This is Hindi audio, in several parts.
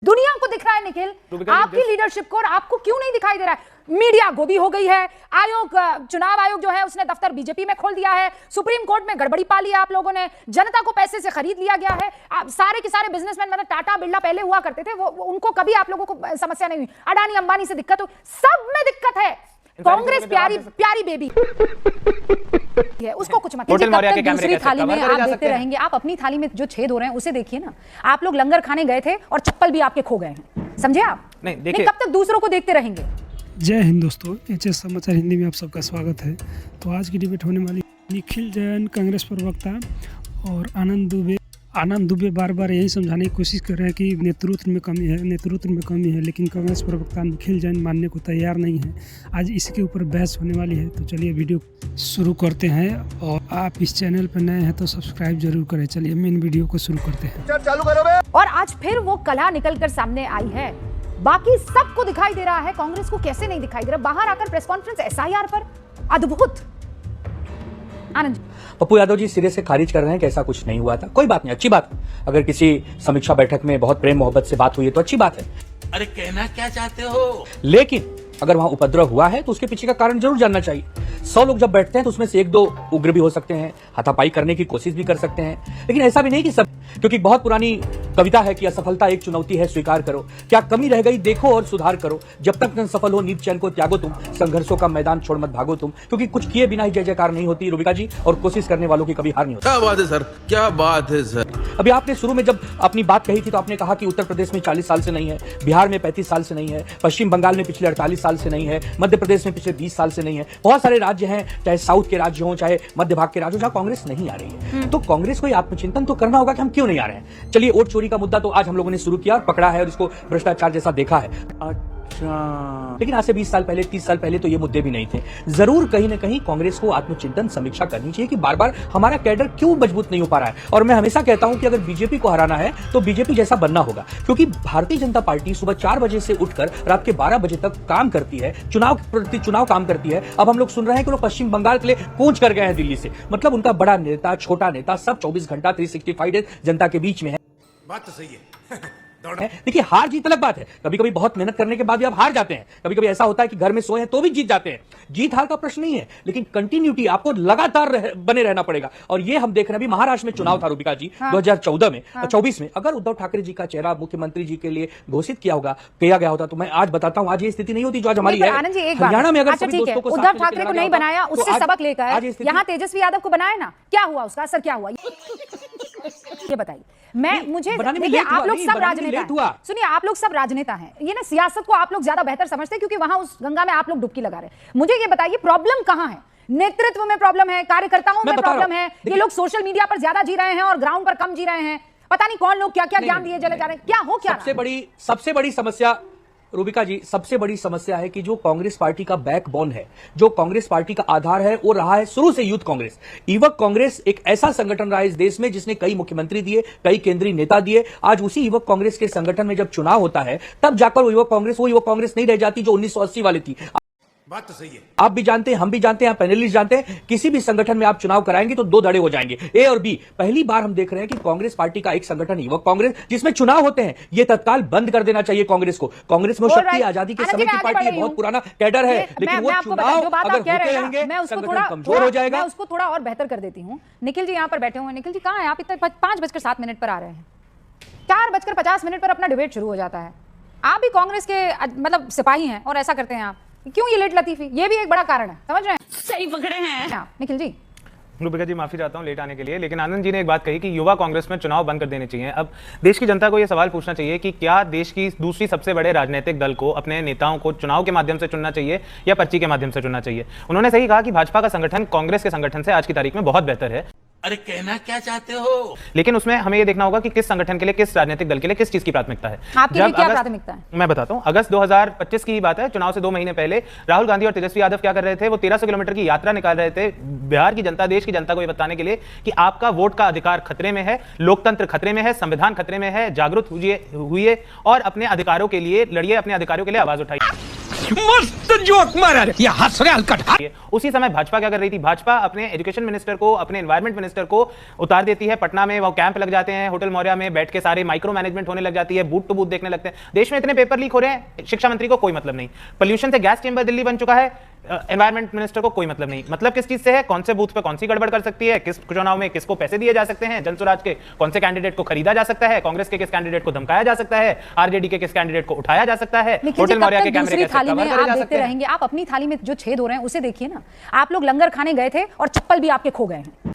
दुनिया को दिख रहा है निखिल आपकी लीडरशिप को, और आपको क्यों नहीं दिखाई दे रहा है? मीडिया गोदी हो गई है। चुनाव आयोग जो है उसने दफ्तर बीजेपी में खोल दिया है। सुप्रीम कोर्ट में गड़बड़ी पा ली है आप लोगों ने। जनता को पैसे से खरीद लिया गया है। सारे के सारे बिजनेसमैन, मतलब टाटा बिरला पहले हुआ करते थे, वो उनको कभी आप लोगों को समस्या नहीं हुई। अडानी अंबानी से दिक्कत हो, सब में दिक्कत है। कांग्रेस प्यारी बेबी है, उसको कुछ मत कीजिए। कब तक दूसरी थाली में आप देखते रहेंगे? आप अपनी थाली में जो छेद हो रहे हैं उसे देखिए ना। आप लोग लंगर खाने गए थे और चप्पल भी आपके खो गए हैं, समझे आप? नहीं, कब तक दूसरों को देखते रहेंगे? जय हिंद दोस्तों, एचएस समाचार हिंदी में आप सबका स्वागत है। तो आज की डिबेट होने वाली निखिल जैन कांग्रेस प्रवक्ता और आनंद दुबे बार बार यही समझाने की कोशिश कर रहे हैं कि नेतृत्व में कमी है, लेकिन कांग्रेस प्रवक्ता निखिल जैन मानने को तैयार नहीं है। आज इसके ऊपर बहस होने वाली है, तो चलिए वीडियो शुरू करते हैं। और आप इस चैनल पर नए हैं तो सब्सक्राइब जरूर करें। चलिए मेन वीडियो को शुरू करते हैं। चालू करो बे। और आज फिर वो कला निकल कर सामने आई है। बाकी सबको दिखाई दे रहा है, कांग्रेस को कैसे नहीं दिखाई दे रहा? बाहर आकर प्रेस कॉन्फ्रेंस एसआईआर पर, अद्भुत। आनंद पप्पू यादव जी सिरे से खारिज कर रहे हैं कि ऐसा कुछ नहीं हुआ था। कोई बात नहीं, अच्छी बात है। अगर किसी समीक्षा बैठक में बहुत प्रेम मोहब्बत से बात हुई है तो अच्छी बात है। अरे कहना क्या चाहते हो? लेकिन अगर वहां उपद्रव हुआ है तो उसके पीछे का कारण जरूर जानना चाहिए। 100 लोग जब बैठते हैं तो उसमें से 1-2 उग्र भी हो सकते हैं, हाथापाई करने की कोशिश भी कर सकते हैं, लेकिन ऐसा भी नहीं कि सब। क्योंकि बहुत पुरानी कविता है कि असफलता एक चुनौती है, स्वीकार करो। क्या कमी रह गई देखो और सुधार करो। जब तक न सफल हो नींद चैन को त्यागो तुम, संघर्षों का मैदान छोड़ मत भागो तुम। क्योंकि कुछ किए बिना ही जय जयकार नहीं होती रूबिका जी, और कोशिश करने वालों की कभी हार नहीं होती। क्या बात है सर, क्या बात है सर। अभी आपने शुरू में जब अपनी बात कही थी तो आपने कहा कि उत्तर प्रदेश में 40 साल से नहीं है, बिहार में 35 साल से नहीं है, पश्चिम बंगाल में पिछले 48 साल से नहीं है, मध्य प्रदेश में पिछले 20 साल से नहीं है। बहुत सारे राज्य हैं, चाहे साउथ के राज्य हों, चाहे मध्य भाग के राज्य हो, जहां कांग्रेस नहीं आ रही है। तो कांग्रेस को आत्मचिंतन तो करना होगा कि हम क्यों नहीं आ रहे हैं। चलिए, वोट चोरी का मुद्दा तो आज हम लोगों ने शुरू किया और पकड़ा है और इसको भ्रष्टाचार जैसा देखा है। लेकिन आज से 20 साल पहले, 30 साल पहले तो ये मुद्दे भी नहीं थे। जरूर कहीं ना कहीं कांग्रेस को आत्मचिंतन समीक्षा करनी चाहिए कि बार बार हमारा कैडर क्यों मजबूत नहीं हो पा रहा है। और मैं हमेशा कहता हूं कि अगर बीजेपी को हराना है तो बीजेपी जैसा बनना होगा। क्योंकि भारतीय जनता पार्टी सुबह 4 बजे से उठकर रात के 12 बजे तक काम करती है, चुनाव काम करती है। अब हम लोग सुन रहे हैं कि लोग पश्चिम बंगाल के लिए कूच कर गए हैं दिल्ली से। मतलब उनका बड़ा नेता, छोटा नेता, सब 24 घंटा 365 डेज जनता के बीच में है। बात तो सही है। देखिए, हार जीत अलग बात है। कभी कभी बहुत मेहनत करने के बाद भी आप हार जाते हैं। कभी कभी ऐसा होता है कि घर में सोए हैं तो भी जीत जाते हैं। जीत हार का प्रश्न नहीं है, लेकिन कंटिन्यूटी, आपको लगातार बने रहना पड़ेगा। और ये हम देख रहे हैं, अभी महाराष्ट्र में चुनाव था रूबिका जी, 2014 में, 24 में। अगर उद्धव ठाकरे जी का चेहरा मुख्यमंत्री जी के लिए घोषित किया गया होता तो मैं आज बताता हूं, आज ये स्थिति नहीं होती जो आज हमारी है। हरियाणा में अगर सभी दोस्तों को उद्धव ठाकरे को नहीं बनाया, उससे सबक लेकर यहाँ तेजस्वी यादव को बनाया ना, क्या हुआ? उसका असर क्या हुआ ये बताइए। देखिए, आप लोग सब राजनेता हैं। सुनिए, आप लोग सब राजनेता हैं। ये ना सियासत को आप लोग ज्यादा बेहतर समझते हैं, क्योंकि वहां उस गंगा में आप लोग डुबकी लगा रहे हैं। मुझे ये बताइए, प्रॉब्लम कहां है? नेतृत्व में प्रॉब्लम है, कार्यकर्ताओं में प्रॉब्लम है। ये लोग सोशल मीडिया पर ज्यादा जी रहे हैं और ग्राउंड पर कम जी रहे हैं। पता नहीं कौन लोग क्या क्या ज्ञान दिए चले जा रहे हैं। क्या हो, क्या सबसे बड़ी समस्या रूबिका जी, सबसे बड़ी समस्या है कि जो कांग्रेस पार्टी का बैकबोन है, जो कांग्रेस पार्टी का आधार है, वो रहा है शुरू से यूथ कांग्रेस। युवक कांग्रेस एक ऐसा संगठन रहा है इस देश में जिसने कई मुख्यमंत्री दिए, कई केंद्रीय नेता दिए। आज उसी युवक कांग्रेस के संगठन में जब चुनाव होता है तब जाकर वो युवक कांग्रेस नहीं रह जाती जो 1980 वाली थी। बात तो सही है। आप भी जानते हैं, हम भी जानते हैं, पैनलिस्ट जानते हैं, किसी भी संगठन में आप चुनाव कराएंगे तो 2 धड़े हो जाएंगे, ए और बी। पहली बार हम देख रहे हैं कि कांग्रेस पार्टी का एक संगठन युवक कांग्रेस, जिसमें चुनाव होते हैं, ये तत्काल बंद कर देना चाहिए कांग्रेस को। कांग्रेस में शक्ति आजादी के समय की पार्टी है, बहुत पुराना कैडर है, लेकिन वो चुनाव अगर होते रहेंगे संगठन कमजोर हो जाएगा। मैं उसको थोड़ा और बेहतर कर देती हूँ। निखिल जी यहाँ पर बैठे हुए। निखिल जी कहाँ है आप? इतना 5:07 पर आ रहे हैं, 4:50 पर अपना डिबेट शुरू हो जाता है। आप भी कांग्रेस के मतलब सिपाही हैं और ऐसा करते हैं आप। क्यों ये लेट लतीफी? ये भी एक बड़ा कारण है, समझ रहे हैं? सही पकड़े हैं निखिल जी। रूबिका जी, माफी चाहता हूं लेट आने के लिए, लेकिन आनंद जी ने एक बात कही कि युवा कांग्रेस में चुनाव बंद कर देने चाहिए। अब देश की जनता को यह सवाल पूछना चाहिए कि क्या देश की दूसरी सबसे बड़े राजनीतिक दल को अपने नेताओं को चुनाव के माध्यम से चुनना चाहिए या पर्ची के माध्यम से चुनना चाहिए? उन्होंने सही कहा कि भाजपा का संगठन कांग्रेस के संगठन से आज की तारीख में बहुत बेहतर है। अरे कहना क्या चाहते हो? लेकिन उसमें हमें यह देखना होगा कि किस संगठन के लिए, किस राजनीतिक दल के लिए किस चीज की प्राथमिकता है। आपके लिए क्या प्राथमिकता है? मैं बताता हूं। अगस्त 2025 की बात है, चुनाव से 2 महीने पहले राहुल गांधी और तेजस्वी यादव क्या कर रहे थे? वो 1300 किलोमीटर की यात्रा निकाल रहे थे बिहार की जनता, देश की जनता को यह बताने के लिए कि आपका वोट का अधिकार खतरे में है, लोकतंत्र खतरे में है, संविधान खतरे में है, जागरूक हुई और अपने अधिकारों के लिए लड़िए, अपने अधिकारों के लिए आवाज उठाइए। मस्त जोक मारा रे, ये हंस रहे हलकट। उसी समय भाजपा क्या कर रही थी? भाजपा अपने एजुकेशन मिनिस्टर को, अपने एनवायरमेंट मिनिस्टर को उतार देती है पटना में। वो कैंप लग जाते हैं होटल मौर्या में, बैठ के सारे माइक्रो मैनेजमेंट होने लग जाती है, बूथ टू बूथ देखने लगते हैं। देश में इतने पेपर लीक हो रहे हैं, शिक्षा मंत्री को कोई मतलब नहीं। पोल्यूशन से गैस चेंबर दिल्ली बन चुका है, एनवायरमेंट मिनिस्टर को कोई मतलब नहीं। मतलब किस चीज से है? कौन से बूथ पे कौन सी गड़बड़ कर सकती है, किस चुनाव में किसको पैसे दिए जा सकते हैं, जनसुराज के कौन से कैंडिडेट को खरीदा जा सकता है, कांग्रेस के किस कैंडिडेट को धमकाया जा सकता है, आरजेडी के किस कैंडिडेट को उठाया जा सकता है, होटल मौर्या के कैमरे कैसे थाली में कवर करे आप जा देखते सकते हैं। रहेंगे। आप अपनी थाली में जो छेद हो रहे हैं उसे देखिए ना। आप लोग लंगर खाने गए थे और चप्पल भी आपके खो गए हैं।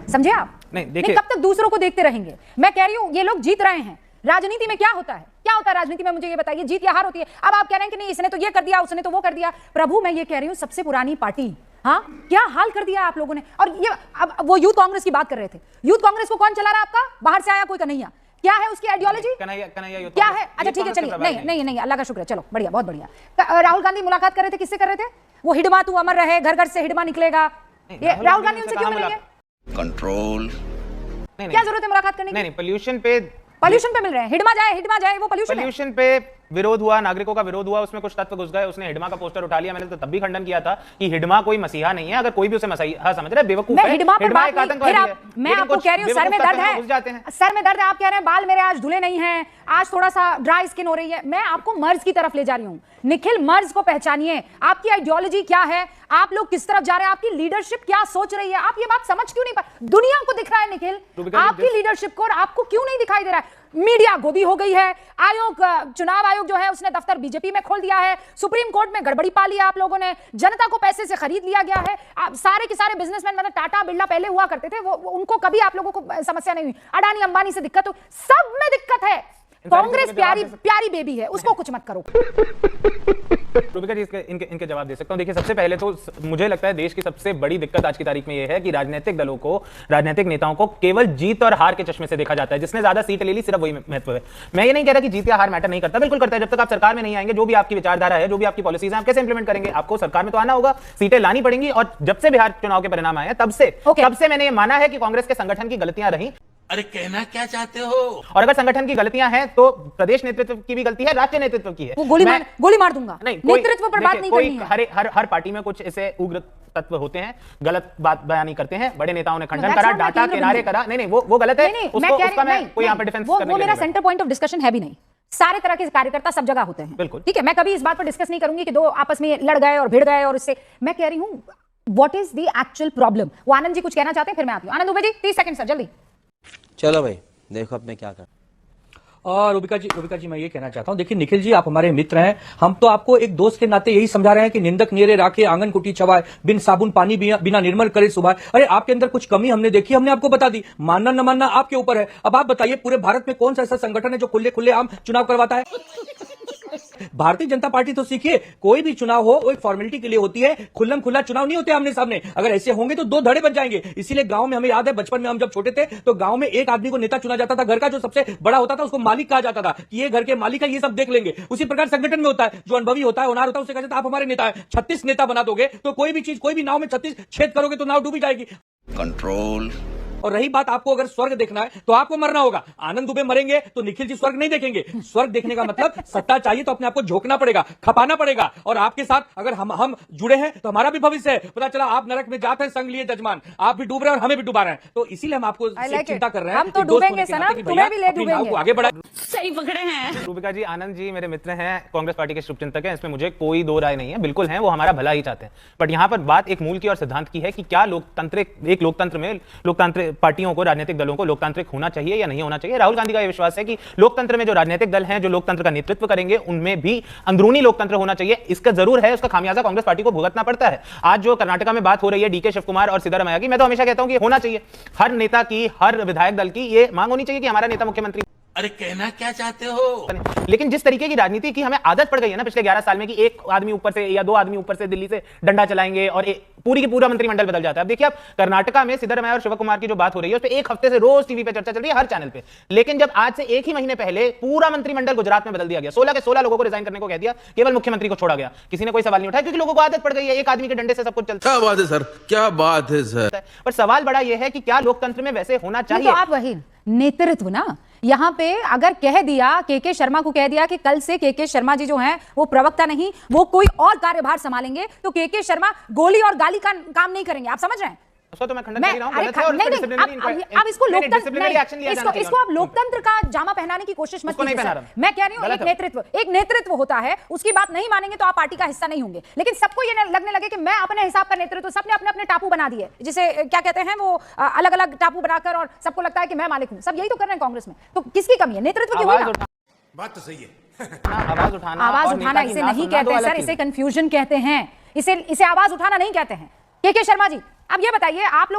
समझे आप? नहीं, देखिए, कब तक दूसरों को देखते रहेंगे? मैं कह रही हूं ये लोग जीत रहे हैं। राजनीति में क्या होता है? क्या होता है राजनीति में? मुझे ये बताइए, जीत या हार होती है। अब आप कह रहे हैं कि नहीं, इसने तो ये कर दिया, उसने तो वो कर दिया। प्रभु, मैं ये कह रही हूं, सबसे पुरानी पार्टी, हाँ, क्या हाल कर दिया आप लोगों ने। और ये अब वो यूथ कांग्रेस की बात कर रहे थे। यूथ कांग्रेस को कौन चला रहा है आपका? बाहर से आया कोई कन्हैया? क्या है उसकी आइडियोलॉजी? कन्हैया क्या है? अच्छा ठीक है, चलिए। नहीं, अल्लाह का शुक्र है, चलो बढ़िया, बहुत बढ़िया। राहुल गांधी मुलाकात कर रहे थे, किससे कर रहे थे? वो हिडमा तू अमर रहे, घर घर से हिडमा निकलेगा। ये राहुल गांधी उनसे क्यों मिलेंगे? कंट्रोल। क्या जरूरत है मुलाकात करने की? नहीं, पोल्यूशन पे मिल रहे हैं। हिडमा जाए, वो पोल्यूशन पे विरोध हुआ, नागरिकों का विरोध हुआ, उसमें कुछ तत्व घुस गए, उसने हिडमा का पोस्टर उठा लिया। मैंने तो तब भी खंडन किया था कि हिडमा कोई मसीहा नहीं है। अगर कोई भी उसे मसीहा समझ रहा है, बेवकूफ है। हिडमा पर बात एक नहीं, आतंकवादी फिर है। मैं आपको कह रही हूँ, सर में दर्द है, सर में दर्द है। आप कह रहे हैं बाल मेरे आज धुले नहीं हैं, आज थोड़ा सा ड्राई स्किन हो रही है। मैं आपको मर्ज की तरफ ले जा रही हूँ। निखिल, मर्ज को पहचानिए। आपकी आइडियोलॉजी क्या है? आप लोग किस तरफ जा रहे हैं? आपकी लीडरशिप क्या सोच रही है? आप ये बात समझ क्यों नहीं पा? दुनिया को दिख रहा है निखिल, आपकी लीडरशिप को, और आपको क्यों नहीं दिखाई दे रहा है? मीडिया गोदी हो गई है। आयोग, चुनाव आयोग जो है उसने दफ्तर बीजेपी में खोल दिया है। सुप्रीम कोर्ट में गड़बड़ी पा लिया आप लोगों ने। जनता को पैसे से खरीद लिया गया है। आप सारे के सारे बिजनेसमैन, मतलब टाटा बिरला पहले हुआ करते थे, वो उनको कभी आप लोगों को समस्या नहीं हुई। अडानी अंबानी से दिक्कत हो, सब में दिक्कत है। कांग्रेस प्यारी बेबी है, उसको कुछ मत करो। रूबिका जी, इनके जवाब दे सकता हूं। देखिए, सबसे पहले तो मुझे लगता है देश की सबसे बड़ी दिक्कत आज की तारीख में यह है कि राजनीतिक दलों को, राजनीतिक नेताओं को केवल जीत और हार के चश्मे से देखा जाता है। जिसने ज्यादा सीट ले ली, सिर्फ वही महत्व है। मैं ये नहीं कह रहा कि जीत या हार मैटर नहीं करता, बिल्कुल करता है। जब तक आप सरकार में नहीं आएंगे, जो भी आपकी विचारधारा है, जो भी आपकी पॉलिसीज है, आप कैसे इंप्लीमेंट करेंगे? आपको सरकार में तो आना होगा, सीटें लानी पड़ेंगी। और जब से बिहार चुनाव के परिणाम आए, तब से मैंने ये माना है कि कांग्रेस के संगठन की गलतियां रही। अरे कहना क्या चाहते हो? और अगर संगठन की गलतियां हैं तो प्रदेश नेतृत्व की भी गलती है, राष्ट्रीय नेतृत्व की है। वो गोली मार दूंगा। नहीं, नेतृत्व पर बात नहीं करनी है। हर पार्टी में कुछ ऐसे उग्र तत्व होते हैं, गलत बात बयानी करते हैं। बड़े नेताओं ने खंडन करा, डाटा किनारे करा। नहीं, वो गलत है। उसका मैं कोई यहाँ पर डिफेंस करने के लिए वो मेरा सेंटर पॉइंट ऑफ डिस्कशन है भी नहीं। सारे तरह के कार्यकर्ता सब जगह होते हैं, बिल्कुल ठीक है। मैं कभी इस बात पर डिस्कस नहीं करूंगी कि दो आपस में लड़ गए और भिड़ गए, और इससे मैं कह रही हूं what is the actual problem. वो आनंद जी कुछ कहना चाहते हैं, फिर मैं आती हूं। आनंद दुबे जी, 30 सेकंड सर, जल्दी। चलो भाई, देखो अब मैं क्या कर। और रूबिका जी मैं ये कहना चाहता हूं, देखिए निखिल जी, आप हमारे मित्र हैं। हम तो आपको एक दोस्त के नाते यही समझा रहे हैं कि निंदक नेरे राखे आंगन कुटी चबाए, बिन साबुन पानी बिना निर्मल करे सुबह। अरे आपके अंदर कुछ कमी हमने देखी, हमने आपको बता दी। मानना न मानना आपके ऊपर है। अब आप बताइए, पूरे भारत में कौन सा ऐसा संगठन है जो खुले आम चुनाव करवाता है? भारतीय जनता पार्टी तो सीखिए, कोई भी चुनाव हो वो एक फॉर्मेलिटी के लिए होती है। खुल्लम खुल्ला चुनाव नहीं होते आमने सामने। अगर ऐसे होंगे तो दो धड़े बन जाएंगे। इसीलिए गांव में, हमें याद है बचपन में हम जब छोटे थे तो गांव में एक आदमी को नेता चुना जाता था। घर का जो सबसे बड़ा होता था उसको मालिक कहा जाता था कि ये घर के मालिक है, ये सब देख लेंगे। उसी प्रकार संगठन में होता है, जो अनुभवी होता है, होनहार होता है, उसे कहा जाता है आप हमारे नेता है। 36 नेता बना दोगे तो कोई भी चीज, कोई भी नाव में 36 छेद करोगे तो नाव डूबी जाएगी। कंट्रोल। और रही बात, आपको अगर स्वर्ग देखना है तो आपको मरना होगा। आनंद दुबे मरेंगे तो निखिल जी स्वर्ग नहीं देखेंगे। स्वर्ग देखने का मतलब सत्ता चाहिए तो अपने आप को झोंकना पड़ेगा, खपाना पड़ेगा। और आपके साथ अगर हम जुड़े हैं तो हमारा भी भविष्य है। पता चला आप नरक में जाते हैं संग लिए जजमान, आप भी डूब रहे हैं और हमें भी डुबा रहे हैं। तो इसीलिए हम आपको चिंता कर रहे हैं। हम तो डूबेंगे सनम, तुम्हें भी ले डूबेंगे। आगे बढ़ा। सही पकड़े हैं रूबिका जी। आनंद जी मेरे मित्र हैं, कांग्रेस पार्टी के शुभचिंतक हैं, इसमें मुझे कोई दो राय नहीं है। बिल्कुल हैं, वो हमारा भला ही चाहते हैं। बट यहाँ पर बात एक मूल की और सिद्धांत की है कि क्या लोकतंत्र में लोकतांत्रिक पार्टियों को, राजनीतिक दलों को लोकतांत्रिक होना चाहिए या नहीं होना चाहिए। राहुल गांधी का यह विश्वास है कि लोकतंत्र में जो राजनीतिक दल हैं, जो लोकतंत्र का नेतृत्व करेंगे, उनमें भी अंदरूनी लोकतंत्र होना चाहिए। इसका जरूर है, उसका खामियाजा कांग्रेस पार्टी को भुगतना पड़ता है। आज जो कर्नाटक में बात हो रही है डीके शिव कुमार और सिद्धरामैया की, मैं तो हमेशा कहता हूं कि होना चाहिए। हर नेता की, हर विधायक दल की ये मांग होनी चाहिए कि हमारा नेता मुख्यमंत्री। अरे कहना क्या चाहते हो? लेकिन जिस तरीके की राजनीति की हमें आदत पड़ गई है ना पिछले 11 साल में, कि एक आदमी ऊपर से या दो आदमी ऊपर से दिल्ली से डंडा चलाएंगे और पूरी की पूरा मंत्रिमंडल बदल जाता है। अब देखिए आप कर्नाटका में सिद्धरामैया और शिवकुमार की जो बात हो रही है उस पर एक हफ्ते से रोज टीवी पे चर्चा चल रही है, हर चैनल पे। लेकिन जब आज से एक ही महीने पहले पूरा मंत्रिमंडल गुजरात में बदल दिया गया, 16 के 16 लोगों को रिजाइन करने को कह दिया, केवल मुख्यमंत्री को छोड़ा गया, किसी ने कोई सवाल नहीं उठाया क्योंकि लोगों को आदत पड़ गई है, एक आदमी के डंडे से सब कुछ चलता क्या बात है सर, क्या बात है सर। है। पर सवाल बड़ा यह है कि क्या लोकतंत्र में वैसे होना तो चाहिए? आप वही नेतृत्व ना, यहां पे अगर कह दिया के शर्मा को, कह दिया कि कल से के शर्मा जी जो हैं वो प्रवक्ता नहीं, वो कोई और कार्यभार संभालेंगे, तो के शर्मा गोली और गाली का काम नहीं करेंगे। आप समझ रहे हैं? उसको तो मैं खंडन कर रहा हूं, गलत है और नहीं, आप इसको लोकतंत्र इसको आप लोकतंत्र का जामा पहनाने की कोशिश मत कीजिए सर। मैं कह रही हूं एक नेतृत्व होता है, उसकी बात नहीं मानेंगे तो आप पार्टी का हिस्सा नहीं होंगे। लेकिन सबको ये लगने लगे कि मैं अपने हिसाब का नेतृत्व, सबने अपने अपने टापू बना दिए, जिसे क्या कहते हैं वो अलग अलग टापू बनाकर, और सबको लगता है कि मैं मालिक हूं। सब यही तो कर रहे हैं कांग्रेस में। तो किसकी कमी है? नेतृत्व की हुई ना। बात तो सही है। आवाज उठाना इसे नहीं कहते हैं सर, इसे कंफ्यूजन कहते हैं, इसे आवाज उठाना नहीं कहते हैं। के शर्मा जी, अब ये बताइए, आप लोग